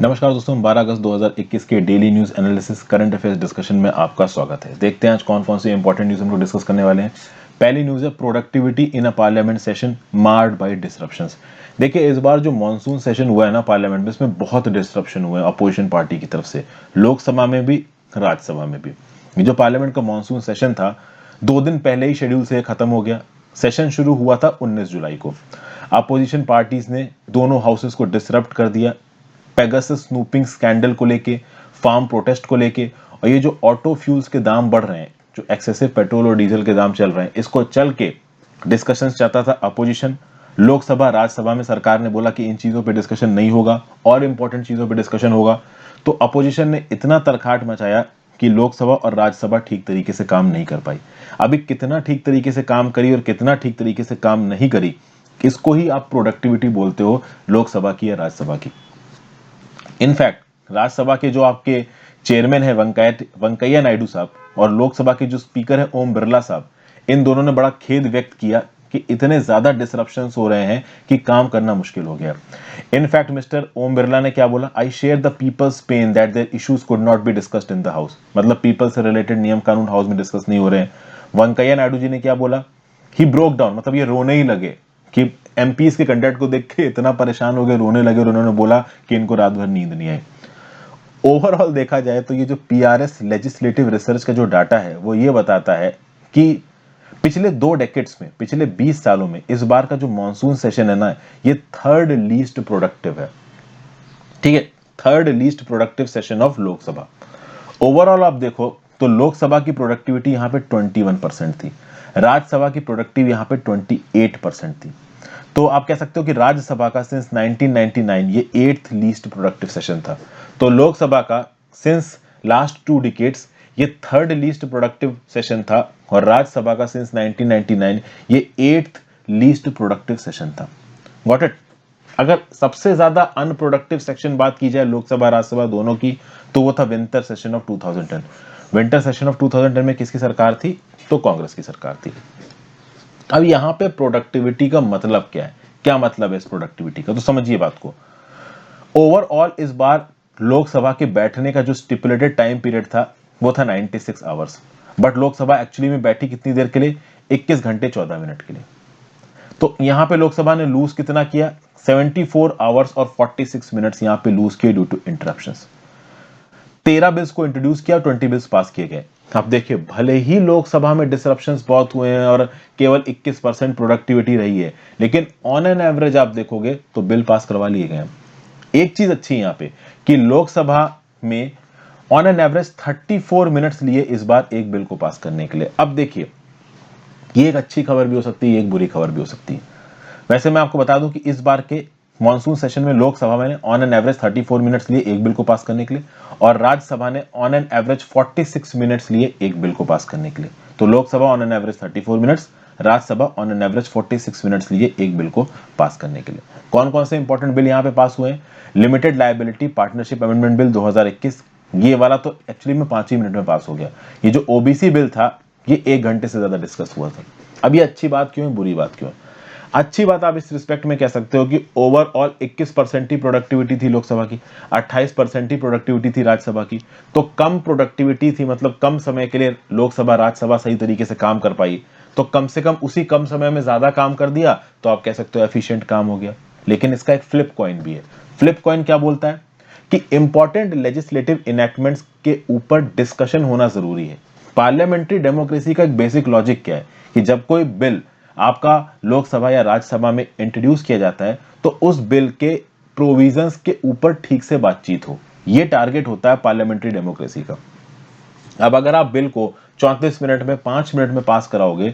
नमस्कार दोस्तों, 12 अगस्त 2021 के daily news analysis current affairs discussion में आपका स्वागत है। देखते हैं आज कौन कौन सी इंपॉर्टेंट न्यूज हम लोग डिस्कस करने वाले हैं। पहली न्यूज है productivity in a parliament session marred by disruptions. देखिए, इस बार जो मॉनसून सेशन हुआ है ना पार्लियामेंट में, इसमें बहुत डिसरप्शन हुए अपोजिशन पार्टी की तरफ से, लोकसभा में भी राज्यसभा में भी। ये जो पार्लियामेंट का मॉनसून सेशन था, 2 दिन पहले ही शेड्यूल से खत्म हो गया। सेशन शुरू हुआ था 19 जुलाई को। अपोजिशन पार्टीज ने दोनों हाउसेस को डिसरप्ट कर दिया, पेगासस स्नूपिंग स्कैंडल को लेके, फार्म प्रोटेस्ट को लेके, और ये जो ऑटो फ्यूल्स के दाम बढ़ रहे हैं, जो एक्सेसिव पेट्रोल और डीजल के दाम चल रहे हैं, इसको चल के डिस्कशंस चाहता था अपोजिशन। लोकसभा राज्यसभा में सरकार ने बोला कि इन चीजों पे डिस्कशन नहीं होगा और इंपॉर्टेंट चीजों पे डिस्कशन होगा। तो अपोजिशन ने इतना तरखाट मचाया कि लोकसभा और राज्यसभा ठीक तरीके से काम नहीं कर पाई। अभी कितना ठीक तरीके से काम करी और कितना ठीक तरीके से काम नहीं करी, इसको ही आप प्रोडक्टिविटी बोलते हो, लोकसभा की या राज्यसभा की। इनफैक्ट राज्यसभा के जो आपके चेयरमैन है वेंकैया नायडू साहब, और लोकसभा के जो स्पीकर है ओम बिरला साहब, इन दोनों ने बड़ा खेद व्यक्त किया कि इतने ज्यादा डिसरप्शंस हो रहे हैं कि काम करना मुश्किल हो गया। इनफैक्ट मिस्टर ओम बिरला ने क्या बोला, I share the people's pain that their issues could not be discussed in the house. मतलब पीपल से रिलेटेड नियम कानून हाउस में डिस्कस नहीं हो रहे हैं। वेंकैया नायडू जी ने क्या बोला, ही ब्रोक डाउन, मतलब ये रोने ही लगे कि एमपीज के कंटेंट को देख के इतना परेशान हो गए, रोने लगे, और उन्होंने बोला कि इनको रात भर नींद नहीं आई। ओवरऑल देखा जाए तो ये जो पीआरएस लेजिस्लेटिव रिसर्च का जो डाटा है, वो ये बताता है कि पिछले 2 डेकेड्स में, पिछले 20 सालों में, इस बार का जो मॉनसून सेशन है ना, ये थर्ड लीस्ट प्रोडक्टिव है। ठीक है, third least productive session of Lok Sabha. Overall आप देखो तो लोकसभा की प्रोडक्टिविटी यहां पे 21% थी, राज्यसभा की प्रोडक्टिव यहां पे 28% थी। तो आप कह सकते हो कि राज्यसभा का सिंस 1999 ये 8th लीस्ट प्रोडक्टिव सेशन था। तो लोकसभा का सिंस लास्ट 2 डिकेड्स ये थर्ड लीस्ट प्रोडक्टिव सेशन था, और राज्यसभा का सिंस 1999 ये 8th लीस्ट प्रोडक्टिव सेशन था। Got it? अगर सबसे ज्यादा अनप्रोडक्टिव सेक्शन बात की जाए लोकसभा राज्यसभा दोनों की, तो वो था winter session of 2010। Winter session of 2010 में किसकी सरकार थी? तो कांग्रेस की सरकार थी। अब यहां पे प्रोडक्टिविटी का मतलब क्या है, क्या मतलब है इस प्रोडक्टिविटी का, तो समझिए बात को। ओवरऑल इस बार लोकसभा के बैठने का जो स्टिपुलेटेड टाइम पीरियड था, वो था 96 आवर्स। बट लोकसभा एक्चुअली में बैठी कितनी देर के लिए? 21 घंटे 14 मिनट के लिए। तो यहां पे लोकसभा ने लूज कितना किया? 74 आवर्स और 46 मिनट्स यहां पे लूज किए ड्यू टू इंटरप्शंस। 13 बिल्स को इंट्रोड्यूस किया, 20 बिल्स पास किए गए। अब देखिए, भले ही लोकसभा में डिसरप्शंस बहुत हुए हैं और केवल 21% प्रोडक्टिविटी रही है, लेकिन ऑन एन एवरेज आप देखोगे तो बिल पास करवा लिए गए हैं। एक चीज अच्छी है यहाँ पे कि लोकसभा में ऑन एन एवरेज 34 मिनट्स लिए इस बार एक बिल को पास करने के लिए। अब देखिए, ये एक अच्छी खबर भी हो सकती है, एक बुरी खबर भी हो सकती है। वैसे मैं आपको बता दूं कि इस बार के मॉनसून सेशन में लोकसभा में ऑन एन एवरेज 34 मिनट्स लिए एक बिल को पास करने के लिए, और राज्यसभा ने ऑन एन एवरेज 46 मिनट्स लिए एक बिल को पास करने के लिए। तो Lok Sabha on an average 34 minutes, Rajya Sabha on an average 46 minutes लिए एक बिल को पास करने के लिए। कौन कौन से इंपॉर्टेंट बिल यहां पे पास हुए हैं? Limited liability partnership amendment bill 2021, ये वाला तो एक्चुअली में 5 ही मिनट में पास हो गया। ये जो ओबीसी बिल था, ये 1 घंटे से ज्यादा डिस्कस हुआ था। अब ये अच्छी बात क्यों है, बुरी बात क्यों है? अच्छी बात आप इस रिस्पेक्ट में कह सकते हो कि ओवरऑल 21% ही प्रोडक्टिविटी थी लोकसभा की, 28% ही प्रोडक्टिविटी थी राज्यसभा की। तो कम प्रोडक्टिविटी थी, मतलब कम समय के लिए लोकसभा राज्यसभा सही तरीके से काम कर पाई। तो कम से कम उसी कम समय में ज्यादा काम कर दिया, तो आप कह सकते हो एफिशिएंट काम हो गया। लेकिन इसका एक फ्लिप कॉइन भी है। फ्लिप कॉइन क्या बोलता है कि इंपॉर्टेंट लेजिस्लेटिव इनैक्टमेंट्स के ऊपर डिस्कशन होना जरूरी है। पार्लियामेंट्री डेमोक्रेसी का एक बेसिक लॉजिक क्या है कि जब कोई बिल आपका लोकसभा या राज्यसभा में इंट्रोड्यूस किया जाता है, तो उस बिल के प्रोविजंस के ऊपर ठीक से बातचीत हो। यह टारगेट होता है पार्लियामेंट्री डेमोक्रेसी का। अब अगर आप बिल को 34 मिनट में, 5 मिनट में पास कराओगे,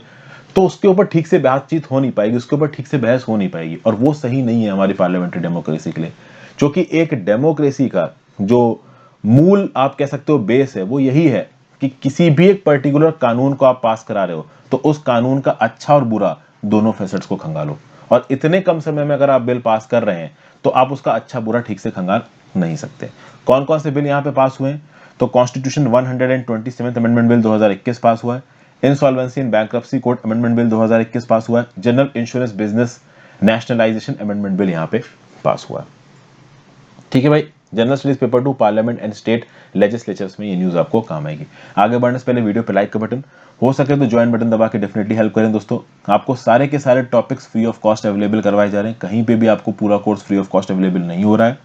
तो उसके ऊपर ठीक से बातचीत हो नहीं पाएगी, उसके ऊपर ठीक से बहस हो नहीं पाएगी, और वो सही नहीं है हमारी पार्लियामेंट्री डेमोक्रेसी के लिए। क्योंकि एक डेमोक्रेसी का जो मूल आप कह सकते हो बेस है, वो यही है कि किसी भी एक पर्टिकुलर कानून को आप पास करा रहे हो, तो उस कानून का अच्छा और बुरा दोनों फेसेट्स को खंगालो। और इतने कम समय में अगर आप बिल पास कर रहे हैं, तो आप उसका अच्छा बुरा ठीक से खंगाल नहीं सकते। कौन कौन से बिल यहां पे पास हुए हैं? तो कॉन्स्टिट्यूशन 127 अमेंडमेंट बिल 2021 पास हुआ है। Insolvency and bankruptcy code amendment bill 2021 पास हुआ है। General insurance business nationalisation amendment bill यहां पे पास हुआ है। ठीक है भाई, general studies paper 2 parliament and state legislatures में ये न्यूज आपको काम आएगी। आगे बढ़ने से पहले वीडियो पे लाइक का बटन, हो सके तो ज्वाइन बटन दबा के डेफिनेटली हेल्प करें दोस्तों। आपको सारे के सारे topics free of cost available करवाए जा रहे हैं, कहीं पे भी आपको पूरा course free of cost available नहीं हो रहा है।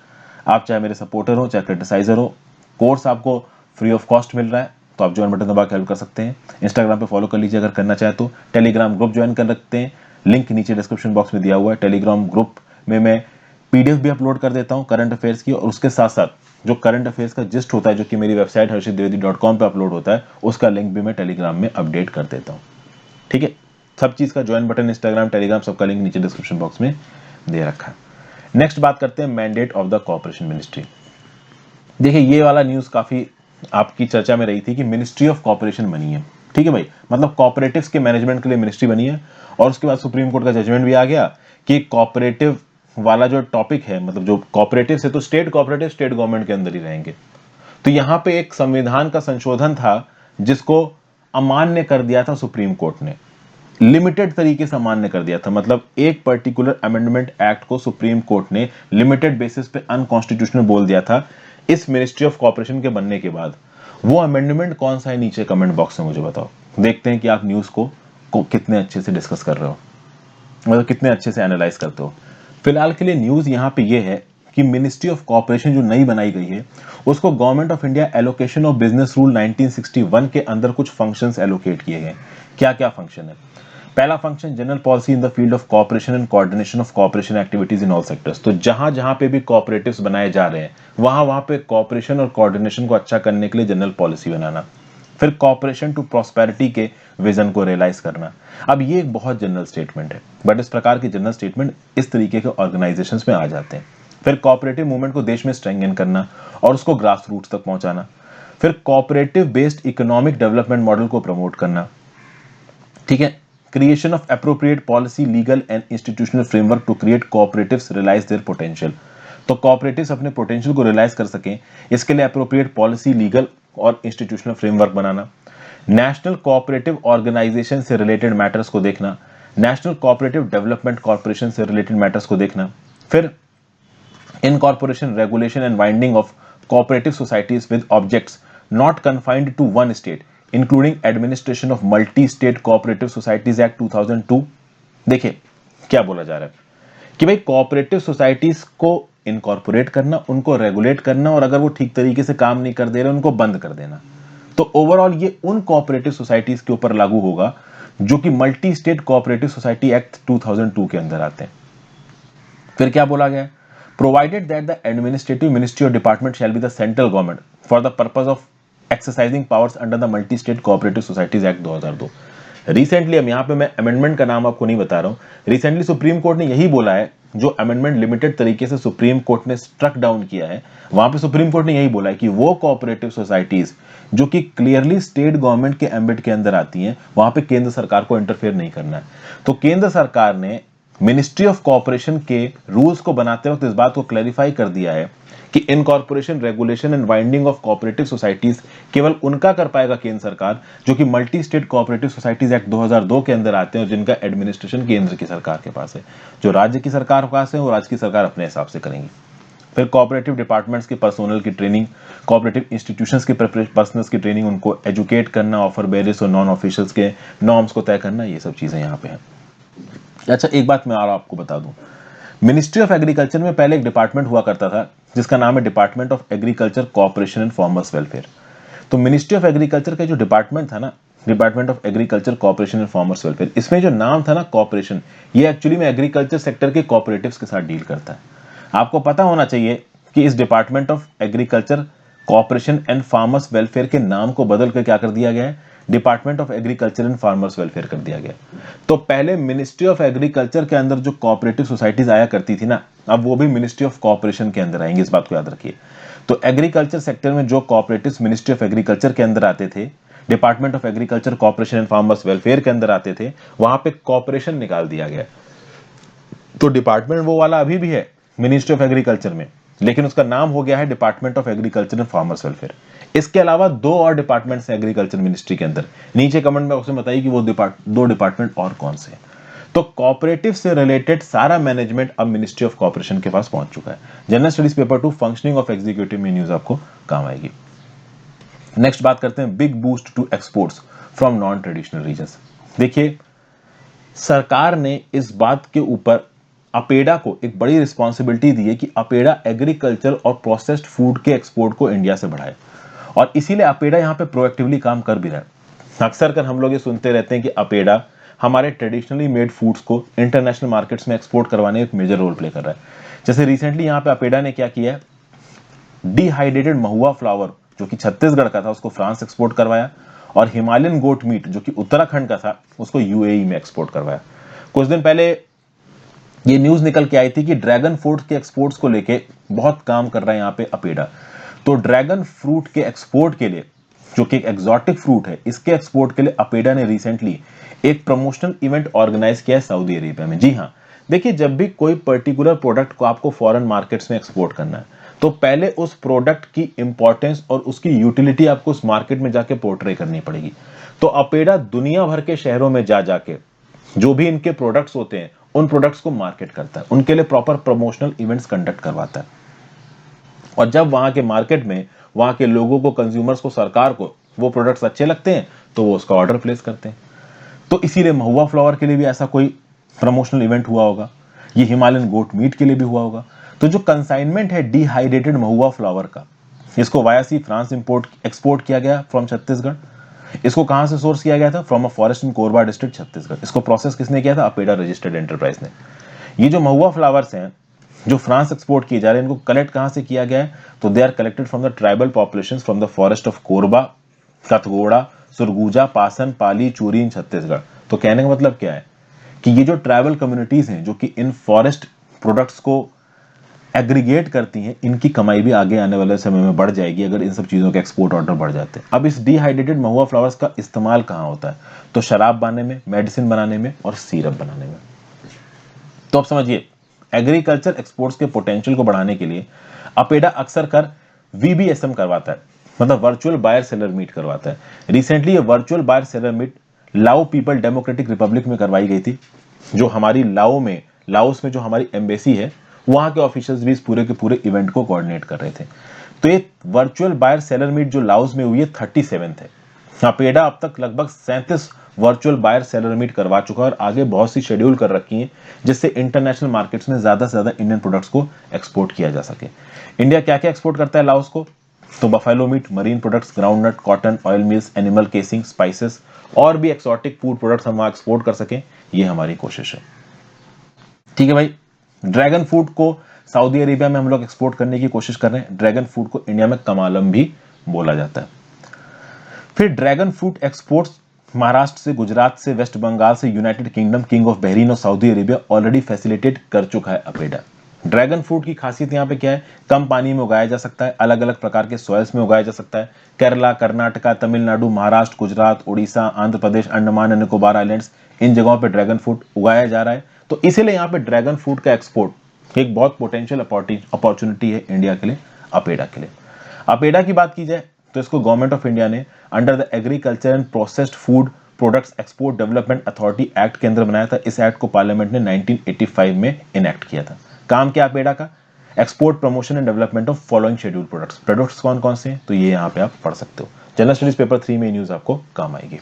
आप चाहे मेरे सपोर्टर हो चाहे क्रिटिसाइजर हो, कोर्स आपको फ्री ऑफ कॉस्ट मिल रहा है, तो आप ज्वाइन बटन दबा के हेल्प कर सकते हैं। इंस्टाग्राम पे फॉलो कर लीजिए अगर करना चाहे तो। टेलीग्राम ग्रुप ज्वाइन कर सकते हैं, लिंक नीचे डिस्क्रिप्शन बॉक्स में दिया हुआ है। टेलीग्राम ग्रुप में मैं पीडीएफ भी अपलोड कर देता हूँ करंट अफेयर्स की, और उसके साथ साथ जो करंट अफेयर्स का जिस्ट होता है जो कि मेरी वेबसाइट harshitdwedi.com पे अपलोड होता है, उसका लिंक भी मैं टेलीग्राम में अपडेट कर देता हूँ। ठीक है, सब चीज का ज्वाइन बटन, इंस्टाग्राम, टेलीग्राम, सबका लिंक नीचे डिस्क्रिप्शन बॉक्स में दे रखा है। नेक्स्ट बात करते हैं mandate of the corporation ministry. देखिए ये वाला न्यूज काफी आपकी चर्चा में रही थी कि मिनिस्ट्री ऑफ कॉर्पोरेशन बनी है। ठीक है भाई, मतलब कॉर्पोरेटिव्स के मैनेजमेंट के लिए मिनिस्ट्री बनी है, और उसके बाद सुप्रीम कोर्ट का जजमेंट भी आ गया कि कॉर्पोरेटिव वाला जो टॉपिक है, मतलब जो कॉर्पोरेटिव से, तो स्टेट कॉर्पोरेटिव स्टेट गवर्नमेंट के अंदर ही रहेंगे। तो यहां पे एक संविधान का संशोधन था जिसको अमान्य कर दिया था सुप्रीम कोर्ट ने, लिमिटेड तरीके से अमान्य कर दिया था। मतलब एक पर्टिकुलर अमेंडमेंट एक्ट को सुप्रीम कोर्ट ने लिमिटेड बेसिस पे अनकॉन्स्टिट्यूशनल बोल दिया था इस मिनिस्ट्री ऑफ कॉर्पोरेशन के बनने के बाद। वो अमेंडमेंट कौन सा है, नीचे कमेंट बॉक्स में मुझे बताओ। देखते हैं कि आप न्यूज को कितने अच्छे से डिस्कस कर रहे हो, मतलब कितने अच्छे से एनालाइज करते हो। फिलहाल के लिए न्यूज यहाँ पे ये है कि मिनिस्ट्री ऑफ कॉर्पोरेशन जो नई बनाई गई है, उसको government of India allocation of business rule 1961 के अंदर कुछ फंक्शंस एलोकेट किए गए। क्या क्या फंक्शन है? पहला function, general policy in the field of corporation and coordination of corporation activities in all sectors. तो जहां जहां पे भी कॉर्पोरेटिव्स बनाए जा रहे हैं, वहां वहां पे कॉर्पोरेशन और कोऑर्डिनेशन को अच्छा करने के लिए जनरल पॉलिसी बनाना। फिर कॉर्पोरेशन टू प्रॉस्पेरिटी के विजन को रियलाइज करना। अब ये एक बहुत जनरल स्टेटमेंट है, बट इस प्रकार के जनरल स्टेटमेंट इस तरीके के ऑर्गेनाइजेशंस में आ जाते हैं। फिर कॉर्पोरेटिव मूवमेंट को देश में स्ट्रेंथन करना और उसको ग्रास रूट्स तक पहुंचाना। फिर corporative based economic development model को प्रमोट करना। ठीक है, creation of appropriate policy, legal and institutional framework to create corporatives realize their potential. तो कॉर्पोरेटिव्स अपने पोटेंशियल को रियलाइज कर सकें, इसके लिए एप्रोप्रिएट पॉलिसी, लीगल और इंस्टीट्यूशनल फ्रेमवर्क बनाना। नेशनल कोऑपरेटिव ऑर्गेनाइजेशन से रिलेटेड मैटर्स को देखना। नेशनल कोऑपरेटिव डेवलपमेंट कॉर्पोरेशन से रिलेटेड मैटर्स को देखना। फिर incorporation, regulation and winding of cooperative societies with objects not confined to one state, including administration of multi state cooperative societies act 2002। देखिए क्या बोला जा रहा है कि भाई कोऑपरेटिव सोसाइटीज को इनकॉर्पोरेट करना, उनको रेगुलेट करना, और अगर वो ठीक तरीके से काम नहीं कर दे रहे उनको बंद कर देना। तो ओवरऑल ये उन कोऑपरेटिव सोसाइटीज के ऊपर लागू होगा जो कि multi state cooperative society act 2002 के अंदर आते हैं। फिर क्या बोला गया? Provided that the administrative ministry और department shall be the central government for the purpose of exercising powers under the multi state cooperative societies act 2002। Recently, अब यहां पे मैं अमेंडमेंट का नाम आपको नहीं बता रहा हूं, रिसेंटली सुप्रीम कोर्ट ने यही बोला है, जो अमेंडमेंट लिमिटेड तरीके से सुप्रीम कोर्ट ने स्ट्रक डाउन किया है, वहां पे सुप्रीम कोर्ट ने यही बोला है कि वो कोऑपरेटिव सोसाइटीज जो कि क्लियरली स्टेट गवर्नमेंट के एम्बिट के अंदर आती हैं, वहां पे केंद्र सरकार को इंटरफेयर नहीं करना है। तो केंद्र सरकार ने मिनिस्ट्री ऑफ कॉर्पोरेशन के रूल्स को बनाते वक्त इस बात को क्लैरिफाई कर दिया है कि incorporation, regulation and winding of cooperative societies केवल उनका कर पाएगा केंद्र सरकार जो कि multi state cooperative societies act 2002 के अंदर आते हैं और जिनका एडमिनिस्ट्रेशन केंद्र की सरकार के पास है। जो राज्य की सरकार के पास है वो राज्य की सरकार अपने हिसाब से करेंगी। फिर कोऑपरेटिव डिपार्टमेंट्स के पर्सोनल की ट्रेनिंग, कोऑपरेटिव इंस्टीट्यूशंस के पर्सनल्स की ट्रेनिंग, उनको एजुकेट करना, ऑफर बेरियर्स और नॉन ऑफिशियल्स के नॉर्म्स को तय करना, ये सब चीजें यहाँ पे हैं। अच्छा, एक बात मैं और आपको बता दूं, मिनिस्ट्री ऑफ एग्रीकल्चर में पहले एक डिपार्टमेंट हुआ करता था जिसका नाम है department of agriculture, corporation and farmers welfare. तो मिनिस्ट्री ऑफ एग्रीकल्चर का जो डिपार्टमेंट था ना, department of agriculture, corporation and farmers welfare, इसमें जो नाम था ना कॉर्पोरेशन, ये एक्चुअली में एग्रीकल्चर सेक्टर के कॉर्पोरेटिव्स के साथ डील करता है। आपको पता होना चाहिए कि इस department of agriculture, corporation and farmers welfare के नाम को बदल कर क्या कर दिया गया है, department of agriculture and farmers welfare कर दिया गया। तो पहले मिनिस्ट्री ऑफ एग्रीकल्चर के अंदर जो कोऑपरेटिव सोसाइटीज आया करती थी ना, अब वो भी मिनिस्ट्री ऑफ कॉर्पोरेशन के अंदर आएंगे, इस बात को याद रखिए। तो एग्रीकल्चर सेक्टर में जो कोऑपरेटिव्स मिनिस्ट्री ऑफ एग्रीकल्चर के अंदर आते थे, department of agriculture, corporation and farmers welfare के अंदर आते थे, वहां पे कॉर्पोरेशन निकाल दिया गया। तो डिपार्टमेंट वो वाला अभी भी है मिनिस्ट्री ऑफ एग्रीकल्चर में, लेकिन उसका नाम हो गया है department of agriculture and farmers welfare. इसके अलावा दो और डिपार्टमेंट्स हैं एग्रीकल्चर मिनिस्ट्री के अंदर, नीचे कमेंट बॉक्स में बताइए कि वो दो डिपार्टमेंट और कौन से हैं। तो कोऑपरेटिव से रिलेटेड सारा मैनेजमेंट अब मिनिस्ट्री ऑफ कॉर्पोरेशन के पास पहुंच चुका है। General studies paper 2 functioning of executive में न्यूज आपको काम आएगी। नेक्स्ट बात करते हैं big boost to exports from non traditional regions. देखिए, सरकार ने इस बात के ऊपर अपेडा को एक बड़ी रिस्पॉन्सिबिलिटी दी है कि अपेडा एग्रीकल्चर और प्रोसेस्ड फूड के एक्सपोर्ट को इंडिया से बढ़ाए, और इसीलिए अपेडा यहां पे प्रोएक्टिवली काम कर भी रहा है। अक्सर कर हम लोग ये सुनते रहते हैं कि अपेडा हमारे ट्रेडिशनली मेड फूड्स को इंटरनेशनल मार्केट्स में एक्सपोर्ट करवाने में एक मेजर रोल प्ले कर रहा है। जैसे रिसेंटली यहां पे अपेडा ने क्या किया है, डिहाइड्रेटेड महुआ फ्लावर जो कि छत्तीसगढ़ का था उसको फ्रांस एक्सपोर्ट करवाया, और हिमालयन गोट मीट जो कि उत्तराखंड का था उसको यूएई में एक्सपोर्ट करवाया। कुछ दिन पहले ये न्यूज निकल के आई थी कि ड्रैगन फ्रूट के एक्सपोर्ट्स को लेके बहुत काम कर रहा है यहाँ पे अपेडा। तो ड्रैगन फ्रूट के एक्सपोर्ट के लिए, जो कि एक एक्सोटिक फ्रूट है, इसके एक्सपोर्ट के लिए अपेडा ने रिसेंटली एक प्रमोशनल इवेंट ऑर्गेनाइज किया है सऊदी अरेबिया में। जी हाँ, देखिए, जब भी कोई पर्टिकुलर प्रोडक्ट को आपको फॉरेन मार्केट्स में एक्सपोर्ट करना है तो पहले उस प्रोडक्ट की इंपॉर्टेंस और उसकी यूटिलिटी आपको उस मार्केट में जाके पोर्ट्रे करनी पड़ेगी। तो अपेडा दुनिया भर के शहरों में जा जाके जो भी इनके प्रोडक्ट्स होते हैं उन प्रोडक्ट्स को मार्केट करता है, उनके लिए प्रॉपर प्रमोशनल इवेंट्स कंडक्ट करवाता है, और जब वहां के मार्केट में वहां के लोगों को, कंज्यूमर्स को, सरकार को वो प्रोडक्ट्स अच्छे लगते हैं तो वो उसका ऑर्डर प्लेस करते हैं। तो इसीलिए महुआ फ्लावर के लिए भी ऐसा कोई प्रमोशनल इवेंट हुआ होगा, ये हिमालयन गोट मीट के लिए भी हुआ होगा। तो जो कंसाइनमेंट है डिहाइड्रेटेड महुआ फ्लावर का, इसको वाया सी फ्रांस एक्सपोर्ट किया गया फ्रॉम छत्तीसगढ़। इसको कहां से सोर्स किया गया था? From a forest in Korba district Chhattisgarh. इसको प्रोसेस किसने किया था? अपेडा रजिस्टर्ड एंटरप्राइज ने। ये जो महुआ फ्लावर्स हैं जो फ्रांस एक्सपोर्ट किए जा रहे हैं, इनको कलेक्ट कहां से किया गया है? तो they are collected from the tribal populations from the forest of Korba, Kathghora, Surguja, Pasan, Pali, चूरी इन छत्तीसगढ़। तो कहने का मतलब क्या है कि ये जो ट्राइबल कम्युनिटीज हैं जो कि इन फॉरेस्ट प्रोडक्ट्स को एग्रीगेट करती हैं, इनकी कमाई भी आगे आने वाले समय में बढ़ जाएगी अगर इन सब चीजों के एक्सपोर्ट ऑर्डर बढ़ जाते हैं। अब इस डिहाइड्रेटेड महुआ फ्लावर्स का इस्तेमाल कहां होता है? तो शराब बनाने में, मेडिसिन बनाने में और सिरप बनाने में। तो अब समझिए, एग्रीकल्चर एक्सपोर्ट्स के पोटेंशियल को बढ़ाने के लिए अपेडा अक्सर कर वीबीएसएम करवाता है, मतलब वर्चुअल बायर सेलर मीट करवाता है। रिसेंटली ये वर्चुअल बायर सेलर मीट लाओ पीपल डेमोक्रेटिक रिपब्लिक में करवाई गई थी, जो हमारी लाओस में जो हमारी एम्बेसी है, वहां के ऑफिशियल्स भी इस पूरे के पूरे इवेंट को कोऑर्डिनेट कर रहे थे। तो ये वर्चुअल बायर सेलर मीट जो लाओस में हुई है 37th है। अपेडा अब तक लगभग 37 वर्चुअल बायर सेलर मीट करवा चुका है और आगे बहुत सी शेड्यूल कर रखी है, जिससे इंटरनेशनल मार्केट्स में ज्यादा से ज्यादा इंडियन प्रोडक्ट्स को एक्सपोर्ट किया जा सके। इंडिया क्या क्या एक्सपोर्ट करता है लाओस को? तो buffalo meet, marine products, groundnut, cotton, oil mills, animal casing, spices और भी एक्सोटिक फूड प्रोडक्ट्स हम वहां एक्सपोर्ट कर सकें, ये हमारी कोशिश है। ठीक है भाई, ड्रैगन फ्रूट को सऊदी अरेबिया में हम लोग एक्सपोर्ट करने की कोशिश कर रहे हैं। ड्रैगन फ्रूट को इंडिया में कमालम भी बोला जाता है। फिर ड्रैगन फ्रूट एक्सपोर्ट्स महाराष्ट्र से, गुजरात से, वेस्ट बंगाल से United kingdom, king of Bahrain और सऊदी अरेबिया ऑलरेडी फैसिलिटेट कर चुका है अपेडा। ड्रैगन फ्रूट की खासियत यहाँ पे क्या है? कम पानी में उगाया जा सकता है, अलग अलग प्रकार के सॉइल्स में उगाया जा सकता है। केरला, कर्नाटका, तमिलनाडु, महाराष्ट्र, गुजरात, उड़ीसा, आंध्र प्रदेश, अंडमान एंड निकोबार आइलैंड्स, इन जगहों पे ड्रैगन फ्रूट उगाया जा रहा है। तो इसीलिए यहाँ पे ड्रैगन फ्रूट का एक्सपोर्ट एक बहुत पोटेंशियल अपॉर्चुनिटी है इंडिया के लिए, अपेडा के लिए। अपेडा की बात की जाए तो इसको गवर्नमेंट ऑफ इंडिया ने under the agriculture and processed food products export development authority act के अंदर बनाया था। इस एक्ट को पार्लियामेंट ने 1985 में इनएक्ट किया था। काम क्या अपेडा का? Export promotion and development of following schedule products कौन कौन से हैं? तो ये यहाँ पे आप पढ़ सकते हो। जनरल स्टडीज पेपर 3 में न्यूज आपको काम आएगी।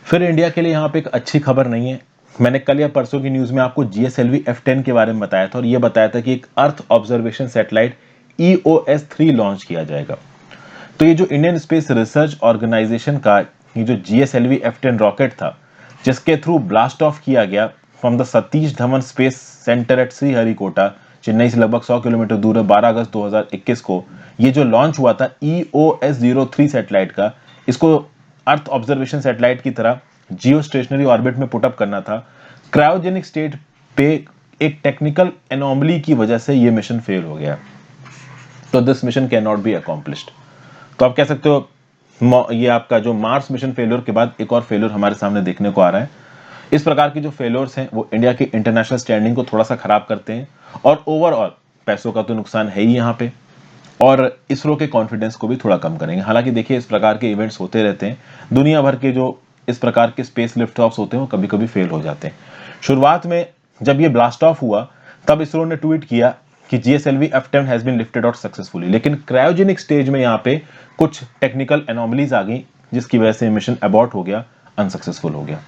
फिर इंडिया के लिए यहाँ पे एक अच्छी खबर नहीं है। मैंने कल या परसों की न्यूज में आपको GSLV F10 के बारे में बताया था, और ये बताया था कि एक earth observation satellite EOS-3 launch किया जाएगा। तो ये जो इंडियन स्पेस रिसर्च ऑर्गेनाइजेशन का ये जो GSLV F10 रॉकेट था, जिसके थ्रू ब्लास्ट ऑफ किया गया from the Satish Dhawan space centre at Sriharikota, Chennai से लगभग 100 किलोमीटर दूर है, 12 अगस्त 2021 को ये जो लॉन्च हुआ था EOS-03 सैटेलाइट का, इसको अर्थ ऑब्जर्वेशन सैटेलाइट की तरह जियो स्टेशनरी ऑर्बिट में पुटअप करना था। क्रायोजेनिक स्टेट पे एक टेक्निकल एनोमली की वजह से ये मिशन फेल हो गया, तो this mission can not be accomplished. तो आप कह सकते हो ये आपका जो मार्स मिशन फेलियर के बाद एक और फेलियर हमारे सामने देखने को आ रहा है। इस प्रकार की जो फेलियर्स हैं वो इंडिया की इंटरनेशनल स्टैंडिंग को थोड़ा सा खराब करते हैं, और ओवरऑल पैसों का तो नुकसान है ही यहाँ पे, और इसरो के कॉन्फिडेंस को भी थोड़ा कम करेंगे। हालांकि देखिए, इस प्रकार के इवेंट्स होते रहते हैं, दुनिया भर के जो इस प्रकार के स्पेस लिफ्ट ऑफ्स होते हैं वो कभी कभी फेल हो जाते हैं। शुरुआत में जब ये ब्लास्ट ऑफ हुआ तब इसरो ने ट्वीट किया कि GSLV F10 has been lifted out successfully, लेकिन क्रायोजेनिक स्टेज में यहाँ पे कुछ टेक्निकल एनोमलीज आ गई जिसकी वजह से मिशन अबॉर्ट हो गया, अनसक्सेसफुल हो गया।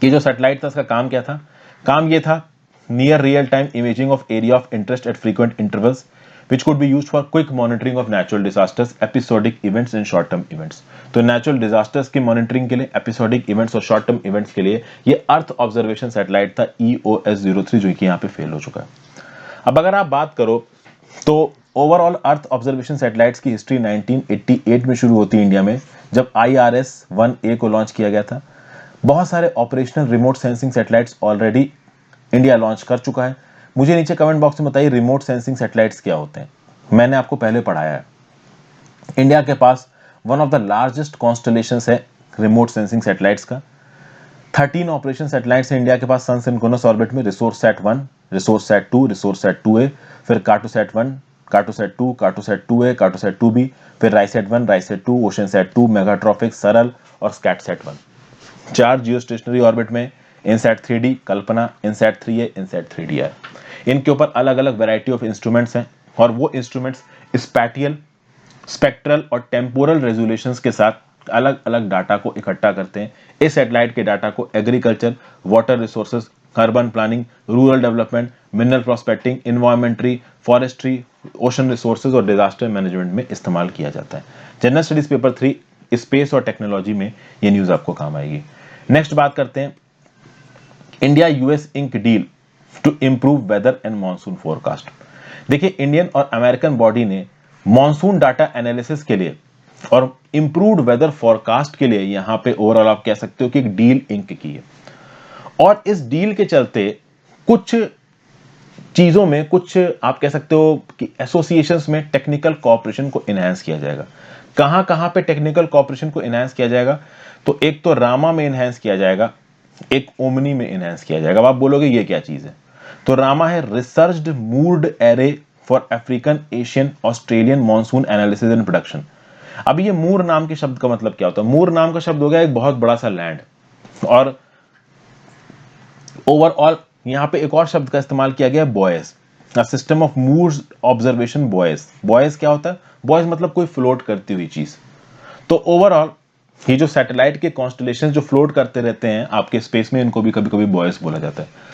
कि जो सैटेलाइट था उसका काम क्या था? काम ये था near real time imaging of area of interest eight frequent intervals which could be used for quick monitoring of natural disasters, episodic events and short term events। तो नेचुरल डिजास्टर्स की मॉनिटरिंग के लिए, एपिसोडिक इवेंट्स और short term events के लिए ये earth observation satellite था EOS-03 जो कि यहाँ पे फेल हो चुका है। अब अगर आप बात करो तो ओवरऑल अर्थ ऑब्जर्वेशन सैटेलाइट्स की हिस्ट्री 1988 में शुरू होती है इंडिया में, जब IRS-1A को लॉन्च किया गया था। बहुत सारे operational remote sensing satellites already India launch कर चुका है। मुझे नीचे कमेंट बॉक्स में बताइए रिमोट सेंसिंग सैटेलाइट्स क्या होते हैं। मैंने आपको पहले पढ़ाया है। इंडिया के पास one of the largest constellations है रिमोट सेंसिंग सैटेलाइट्स का। 13 ऑपरेशन सैटेलाइट्स हैं इंडिया के पास सन सिंक्रोनस ऑर्बिट में, रिसोर्ससैट-1, रिसोर्ससैट-2, रिसोर्ससैट-2A, फिर कार्टोसैट-1, कार्टोसैट-2, कार्टोसैट-2A, कार्टोसैट-2B, फिर राइसैट-1, राइसैट-2, ओशनसैट-2, मेगाट्रॉफिक, सरल और स्कैटसैट-1। 4 जियो स्टेशनरी ऑर्बिट में, इनसैट-3D, कल्पना, इनसैट-3A, इनसैट-3D है। इनके ऊपर अलग अलग वैरायटी ऑफ इंस्ट्रूमेंट्स हैं और वो इंस्ट्रूमेंट्स स्पैटियल, स्पेक्ट्रल और टेम्पोरल रेजोल्यूशंस के साथ अलग अलग डाटा को इकट्ठा करते हैं। इस सैटेलाइट के डाटा को agriculture, water resources, urban planning, rural development, mineral prospecting, environmental, forestry, ocean resources और डिजास्टर मैनेजमेंट में इस्तेमाल किया जाता है। जनरल स्टडीज पेपर 3 स्पेस और टेक्नोलॉजी में ये न्यूज आपको काम आएगी। नेक्स्ट बात करते हैं India US ink deal to improve weather and monsoon forecast. देखिए इंडियन और अमेरिकन बॉडी ने मॉनसून डाटा एनालिसिस के लिए और इंप्रूव्ड वेदर फोरकास्ट के लिए यहां पे ओवरऑल आप कह सकते हो कि एक डील इंक की है। और इस डील के चलते कुछ चीजों में, कुछ आप कह सकते हो कि एसोसिएशंस में टेक्निकल कोऑपरेशन को एनहांस किया जाएगा। कहां कहां पे टेक्निकल कोऑपरेशन को एनहांस किया जाएगा? तो एक तो रामा में एनहांस किया जाएगा, एक ओमनी में एनहांस किया जाएगा। अब आप बोलोगे ये क्या चीज है? तो रामा है researched moored array for African, Asian, Australian monsoon analysis and production. अब ये मूर नाम के शब्द का मतलब क्या होता है? मूर नाम का शब्द हो गया एक बहुत बड़ा सा लैंड, और ओवरऑल यहां पे एक और शब्द का इस्तेमाल किया गया buoys, a system of moored observation buoys. Buoys क्या होता है? बॉयज मतलब कोई फ्लोट करती हुई चीज। तो ओवरऑल ये जो सैटेलाइट के कॉन्स्टलेशन जो फ्लोट करते रहते हैं आपके स्पेस में, इनको भी कभी कभी बॉयज बोला जाता है।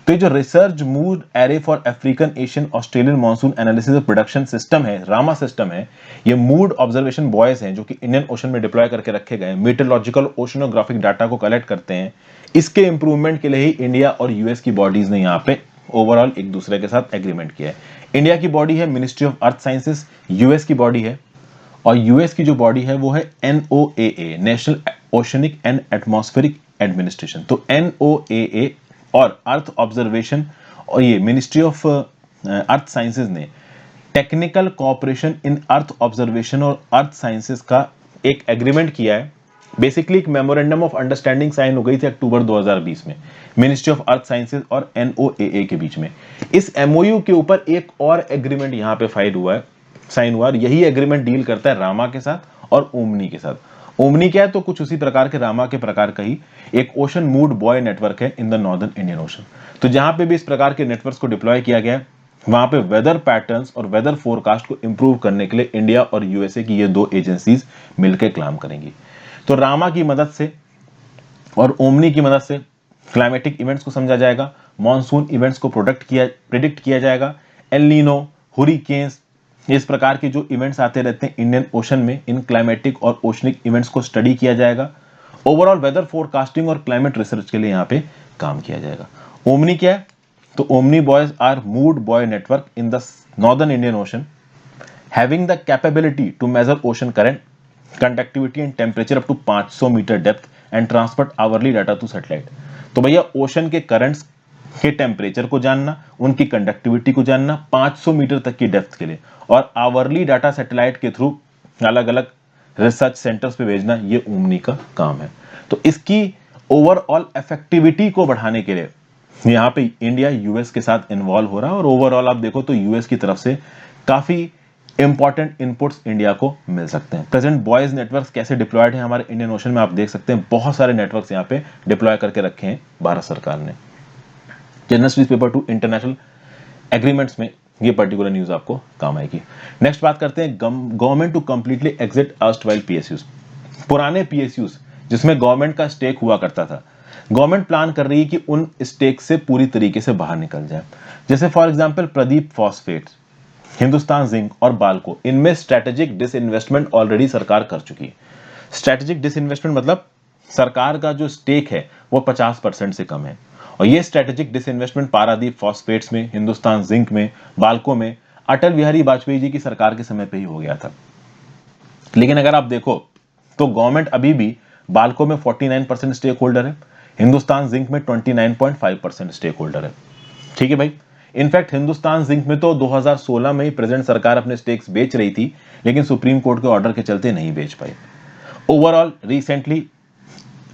तो ये जो research mood array for African, Asian, Australian monsoon analysis और प्रोडक्शन सिस्टम है, रामा सिस्टम है, ये मूड ऑब्जर्वेशन बॉयज हैं जो कि इंडियन ओशन में डिप्लॉय करके रखे गए मीटरोलॉजिकल ओशनोग्राफिक डाटा को कलेक्ट करते हैं। इसके इंप्रूवमेंट के लिए ही इंडिया और US की बॉडीज ने यहाँ पे ओवरऑल एक दूसरे के साथ एग्रीमेंट किया है। इंडिया की बॉडी है ministry of earth sciences, US की बॉडी है, और US की जो बॉडी है वो है NOAA, national oceanic and atmospheric administration. तो NOAA और अर्थ ऑब्जर्वेशन और ये मिनिस्ट्री ऑफ अर्थ साइंसेज ने टेक्निकल कोऑपरेशन इन अर्थ ऑब्जर्वेशन और अर्थ साइंसेज का एक एग्रीमेंट किया है। बेसिकली एक मेमोरेंडम ऑफ अंडरस्टैंडिंग साइन हो गई थी अक्टूबर 2020 में मिनिस्ट्री ऑफ अर्थ साइंसेज और NOAA के बीच में। इस MOU के ऊपर एक और एग्रीमेंट यहाँ पे फाइल हुआ है, साइन हुआ, और यही एग्रीमेंट डील करता है रामा के साथ और ओमनी के साथ। ओमनी क्या है? तो कुछ उसी प्रकार के रामा के प्रकार का ही एक ओशन मूड बॉय नेटवर्क है इन द नॉर्दर्न इंडियन ओशन। तो जहां पे भी इस प्रकार के नेटवर्क्स को डिप्लॉय किया गया है वहां पे वेदर पैटर्न्स और वेदर फोरकास्ट को इंप्रूव करने के लिए इंडिया और USA की ये दो एजेंसीज मिलकर काम करेंगी। तो रामा की मदद से और ओमनी की मदद से क्लाइमेटिक इवेंट्स को समझा जाएगा, मॉनसून इवेंट्स को प्रिडिक्ट किया जाएगा, एल नीनो, हुरिकेन्स, इस प्रकार के जो इवेंट्स आते रहते हैं इंडियन ओशन में, इन क्लाइमेटिक और ओशनिक इवेंट्स को स्टडी किया जाएगा। ओवरऑल वेदर फोरकास्टिंग और क्लाइमेट रिसर्च के लिए यहाँ पे काम किया जाएगा। ओमनी क्या है? तो OMNI buoys are moored buoy network in the northern Indian ocean having the capability to measure ocean current, conductivity and temperature up to 500 metre depth and transport hourly data to satellite. तो भैया ocean के currents के temperature को जानना, उनकी conductivity को जानना 500 metre तक की डेप्थ के लिए, और आवरली डाटा सैटेलाइट के थ्रू अलग अलग रिसर्च सेंटर्स पे भेजना, ये ओमनी का काम है। तो इसकी ओवरऑल इफेक्टिविटी को बढ़ाने के लिए यहाँ पे इंडिया US के साथ इन्वॉल्व हो रहा है, और ओवरऑल आप देखो तो US की तरफ से काफी इंपॉर्टेंट इनपुट्स इंडिया को मिल सकते हैं। प्रेजेंट बॉयज नेटवर्क्स कैसे डिप्लॉयड हैं हमारे इंडियन ओशन में, आप देख सकते हैं बहुत सारे नेटवर्क्स यहाँ पे डिप्लॉय करके रखे हैं भारत सरकार ने। General studies paper 2 international agreements में ये पर्टिकुलर न्यूज आपको काम आएगी। नेक्स्ट बात करते हैं government to completely exit erstwhile PSUs. पुराने पीएसयूज जिसमें गवर्नमेंट का स्टेक हुआ करता था, गवर्नमेंट प्लान कर रही है कि उन स्टेक से पूरी तरीके से बाहर निकल जाए। जैसे for example Pradeep phosphates, Hindustan zinc और बाल्को, इनमें स्ट्रेटेजिक डिसइन्वेस्टमेंट ऑलरेडी सरकार कर चुकी है। स्ट्रेटेजिक डिसइन्वेस्टमेंट मतलब सरकार का जो स्टेक है वो 50% से कम है, और ये स्ट्रेटेजिक डिसइन्वेस्टमेंट पारादीप फॉस्फेट्स में, हिंदुस्तान जिंक में, बाल्को में अटल बिहारी वाजपेयी जी की सरकार के समय पे ही हो गया था। लेकिन अगर आप देखो तो गवर्नमेंट अभी भी बाल्को में 49% स्टेक होल्डर है, हिंदुस्तान जिंक में 29.5% स्टेक होल्डर है। ठीक है भाई। इनफैक्ट हिंदुस्तान जिंक में तो 2016 में ही प्रेजेंट सरकार अपने स्टेक्स बेच रही थी, लेकिन सुप्रीम कोर्ट के ऑर्डर के चलते नहीं बेच पाई। ओवरऑल रिसेंटली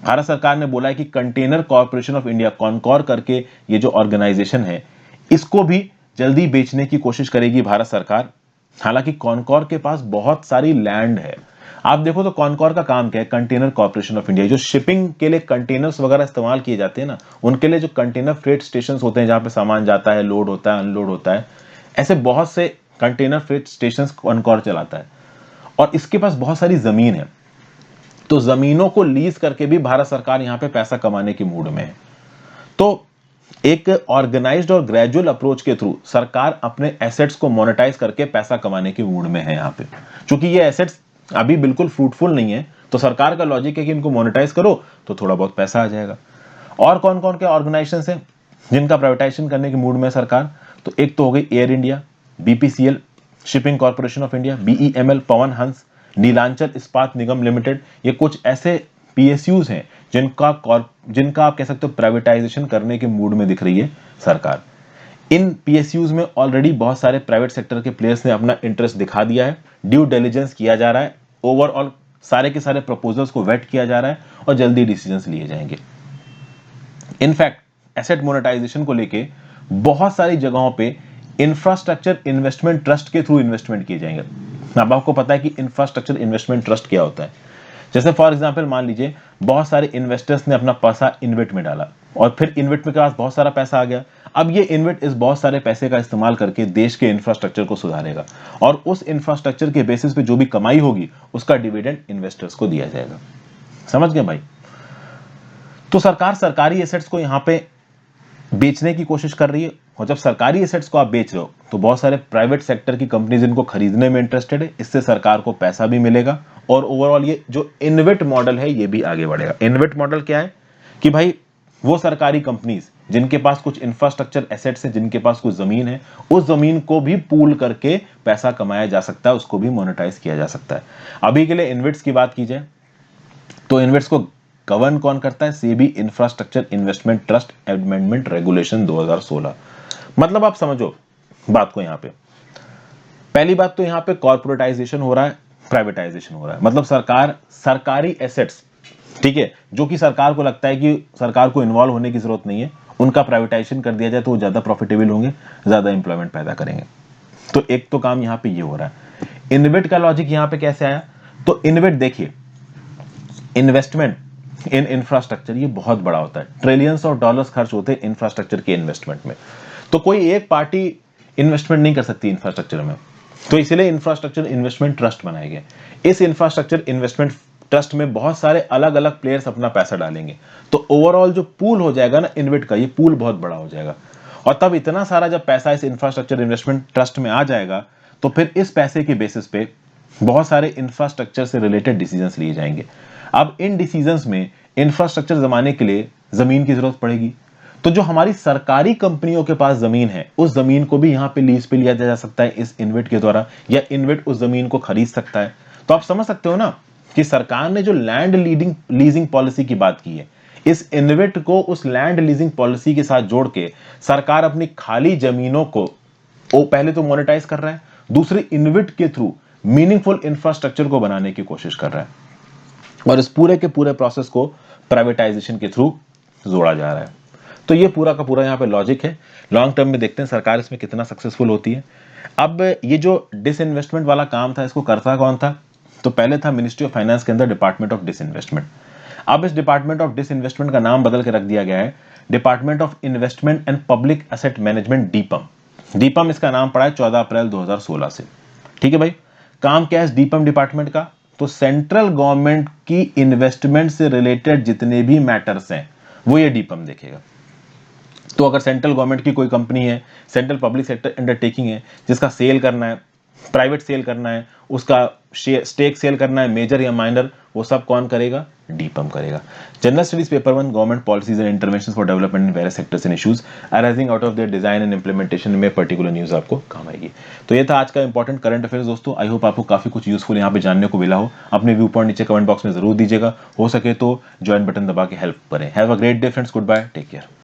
भारत सरकार ने बोला है कि container corporation of India, Concor करके ये जो ऑर्गेनाइजेशन है, इसको भी जल्दी बेचने की कोशिश करेगी भारत सरकार। हालांकि कॉनकॉर के पास बहुत सारी लैंड है। आप देखो तो कॉनकॉर का काम क्या है, कंटेनर कॉर्पोरेशन ऑफ इंडिया, जो शिपिंग के लिए कंटेनर्स वगैरह इस्तेमाल किए जाते हैं ना, उनके लिए जो कंटेनर फ्रेट स्टेशन होते हैं जहां पे सामान जाता है, लोड होता है, अनलोड होता है, ऐसे बहुत से कंटेनर फ्रेट स्टेशन कॉनकॉर चलाता है। और इसके पास बहुत सारी जमीन है, तो जमीनों को लीज करके भी भारत सरकार यहां पे पैसा कमाने की मूड में है। तो एक ऑर्गेनाइज्ड और ग्रेजुअल अप्रोच के थ्रू सरकार अपने एसेट्स को मोनेटाइज करके पैसा कमाने की मूड में है यहां पे। क्योंकि ये एसेट्स अभी बिल्कुल फ्रूटफुल नहीं है, तो सरकार का लॉजिक है कि इनको मोनेटाइज करो तो थोड़ा बहुत पैसा आ जाएगा। और कौन कौन के ऑर्गेनाइजेशन हैं जिनका प्राइवेटाइजेशन करने की मूड में है सरकार? तो एक तो हो गई Air India, BPCL, shipping corporation of India, BEML, Pawan Hans, Neelanchal इस्पात निगम लिमिटेड। ये कुछ ऐसे पीएसयूज हैं जिनका आप कह सकते हो प्राइवेटाइजेशन करने के मूड में दिख रही है सरकार। इन पीएसयूज में ऑलरेडी बहुत सारे प्राइवेट सेक्टर के प्लेयर्स ने अपना इंटरेस्ट दिखा दिया है, ड्यू डिलिजेंस किया जा रहा है, ओवरऑल सारे के सारे प्रपोजल्स को वेट किया जा रहा है और जल्दी डिसीजंस लिए जाएंगे। इनफैक्ट एसेट मोनेटाइजेशन को लेके बहुत सारी जगहों पे इंफ्रास्ट्रक्चर इन्वेस्टमेंट ट्रस्ट के थ्रू इन्वेस्टमेंट किए जाएंगे। अब आपको पता है कि इंफ्रास्ट्रक्चर इन्वेस्टमेंट ट्रस्ट क्या होता है। जैसे फॉर एग्जांपल मान लीजिए बहुत सारे इन्वेस्टर्स ने अपना पैसा इन्वेट में डाला और फिर इन्वेट में के पास बहुत सारा पैसा आ गया। अब ये इन्वेट इस बहुत सारे पैसे का इस्तेमाल करके देश के इंफ्रास्ट्रक्चर को सुधारेगा और उस इंफ्रास्ट्रक्चर के बेसिस पे जो भी कमाई होगी उसका डिविडेंड इन्वेस्टर्स को दिया जाएगा। समझ गए भाई? तो सरकार सरकारी एसेट्स को यहां पे बेचने की कोशिश कर रही है, और जब सरकारी एसेट्स को आप बेच रहे हो तो बहुत सारे प्राइवेट सेक्टर की कंपनीज इनको खरीदने में इंटरेस्टेड है, इससे सरकार को पैसा भी मिलेगा और ओवरऑल ये जो इन्वेट मॉडल है ये भी आगे बढ़ेगा। इन्वेट मॉडल क्या है कि भाई वो सरकारी कंपनीज जिनके पास कुछ इंफ्रास्ट्रक्चर एसेट्स है, जिनके पास कुछ जमीन है, उस जमीन को भी पूल करके पैसा कमाया जा सकता है, उसको भी मोनेटाइज किया जा सकता है। अभी के लिए इन्वेट्स की बात की जाए तो इन्वेट्स को गवर्न कौन करता है? SEBI infrastructure investment trust amendment regulation 2016। मतलब आप समझो बात को, यहां पे पहली बात तो यहां पे कॉर्पोरेटाइजेशन हो रहा है, प्राइवेटाइजेशन हो रहा है। मतलब सरकार सरकारी एसेट्स, ठीक है, जो कि सरकार को लगता है कि सरकार को इन्वॉल्व होने की जरूरत नहीं है, उनका प्राइवेटाइजेशन कर दिया जाए तो वो ज्यादा प्रॉफिटेबल होंगे, ज्यादा इंप्लॉयमेंट पैदा करेंगे। तो एक तो काम यहां पे ये हो रहा है। इन्वेट का लॉजिक यहां पे कैसे आया? तो इन्वेट देखिए, इन्वेस्टमेंट इन इंफ्रास्ट्रक्चर ये बहुत बड़ा होता है, ट्रिलियंस ऑफ डॉलर्स खर्च होते हैं इंफ्रास्ट्रक्चर के इन्वेस्टमेंट में। तो कोई एक पार्टी इन्वेस्टमेंट नहीं कर सकती इंफ्रास्ट्रक्चर में, तो इसलिए इंफ्रास्ट्रक्चर इन्वेस्टमेंट ट्रस्ट बनाए गए। इस इंफ्रास्ट्रक्चर इन्वेस्टमेंट ट्रस्ट में बहुत सारे अलग अलग प्लेयर्स अपना पैसा डालेंगे, तो ओवरऑल जो पूल हो जाएगा ना इन्वेट का, ये पूल बहुत बड़ा हो जाएगा। और तब इतना सारा जब पैसा इस इंफ्रास्ट्रक्चर इन्वेस्टमेंट ट्रस्ट में आ जाएगा तो फिर इस पैसे के बेसिस पे बहुत सारे इंफ्रास्ट्रक्चर से रिलेटेड डिसीजंस लिए जाएंगे। अब इन डिसीजंस में इंफ्रास्ट्रक्चर जमाने के लिए जमीन की जरूरत पड़ेगी, तो जो हमारी सरकारी कंपनियों के पास जमीन है उस जमीन को भी यहां पे लीज पे लिया जा सकता है इस इन्वेट के द्वारा, या इन्वेट उस जमीन को खरीद सकता है। तो आप समझ सकते हो ना कि सरकार ने जो लैंड लीजिंग पॉलिसी की बात की है, इस इन्वेट को उस लैंड लीजिंग पॉलिसी के साथ जोड़ के सरकार अपनी खाली जमीनों को पहले तो मोनेटाइज कर रहा है, दूसरे इन्वेट के थ्रू मीनिंगफुल इंफ्रास्ट्रक्चर को बनाने की कोशिश कर रहा है, और इस पूरे के पूरे प्रोसेस को प्राइवेटाइजेशन के थ्रू जोड़ा जा रहा है। तो ये पूरा का पूरा यहाँ पे लॉजिक है। लॉन्ग टर्म में देखते हैं सरकार इसमें कितना सक्सेसफुल होती है। अब ये जो डिसइन्वेस्टमेंट वाला काम था, इसको करता कौन था? तो पहले था मिनिस्ट्री ऑफ फाइनेंस के अंदर डिपार्टमेंट ऑफ डिसइन्वेस्टमेंट। अब इस डिपार्टमेंट ऑफ डिसइन्वेस्टमेंट का नाम बदल के रख दिया गया है department of investment and public asset management, DIPAM. DIPAM इसका नाम पड़ा है 14 अप्रैल 2016 से। ठीक है भाई, काम क्या है इस डीपम डिपार्टमेंट का? तो सेंट्रल गवर्नमेंट की इन्वेस्टमेंट से रिलेटेड जितने भी मैटर्स हैं वो ये डीपम देखेगा। तो अगर सेंट्रल गवर्नमेंट की कोई कंपनी है, सेंट्रल पब्लिक सेक्टर अंडरटेकिंग है, जिसका सेल करना है, प्राइवेट सेल करना है, उसका स्टेक सेल करना है, मेजर या माइनर, वो सब कौन करेगा? डीपम करेगा। General studies paper 1, government policies and interventions for development in various sectors and issues arising out of their design and implementation में पर्टिकुलर न्यूज आपको काम आएगी। तो ये था आज का इंपॉर्टेंट करंट अफेयर्स दोस्तों। आई होप आपको काफी कुछ यूजफुल यहाँ पे जानने को मिला हो। अपने व्यू पॉइंट नीचे कमेंट बॉक्स में जरूर दीजिएगा, हो सके तो ज्वाइन बटन दबा के हेल्प करें। Have a great day friends, good bye, take care.